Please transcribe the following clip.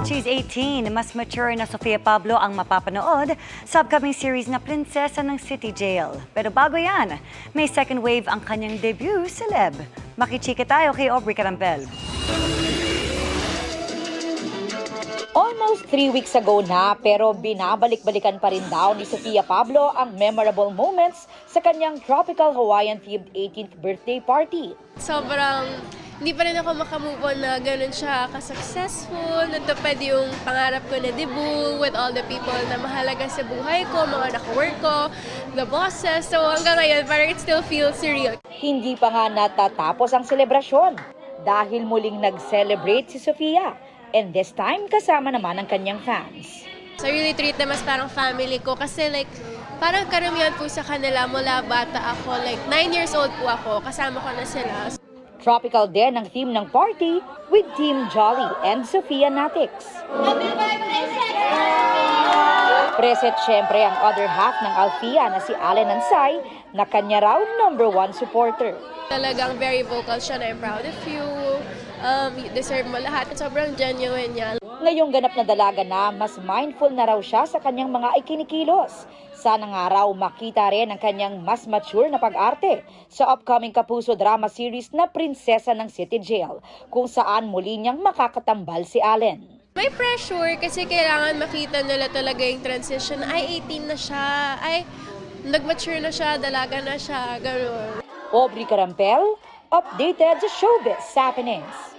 She's 18. Mas mature na Sofia Pablo ang mapapanood sa upcoming series na Prinsesa ng City Jail. Pero bago yan, may second wave ang kanyang debut, Celeb. Makichika tayo kay Aubrey Carampel. Almost 3 weeks ago na pero binabalik-balikan pa rin daw ni Sofia Pablo ang memorable moments sa kanyang tropical Hawaiian-themed 18th birthday party. Sobrang hindi pa rin ako makamove on na ganun siya ka-successful. Natupad yung pangarap ko na debut with all the people na mahalaga sa buhay ko, mga naka-work ko, the bosses. So hanggang ngayon, parang it still feels surreal. Hindi pa nga natatapos ang selebrasyon dahil muling nag-celebrate si Sofia. And this time, kasama naman ang kanyang fans. So I really treat them as parang family ko kasi like parang karamihan po sa kanila mula bata ako. Like 9 years old po ako, kasama ko na sila. Tropical din ang theme ng party with Team Jolly and Sofia Natix. Present syempre ang other half ng Alfia na si Allen Ansay na kanya raw #1 supporter. Talagang very vocal siya na I'm proud of you. You deserve mo lahat. Sobrang genuine niya. Ngayong ganap na dalaga na, mas mindful na raw siya sa kanyang mga ikinikilos. Sana nga raw makita rin ang kanyang mas mature na pag-arte sa upcoming Kapuso drama series na Prinsesa ng City Jail, kung saan muli niyang makakatambal si Allen. May pressure kasi kailangan makita nila talaga yung transition. Ay, 18 na siya. Ay, nag-mature na siya, dalaga na siya. Gano'n. Aubrey Carampel, updated sa showbiz happenings.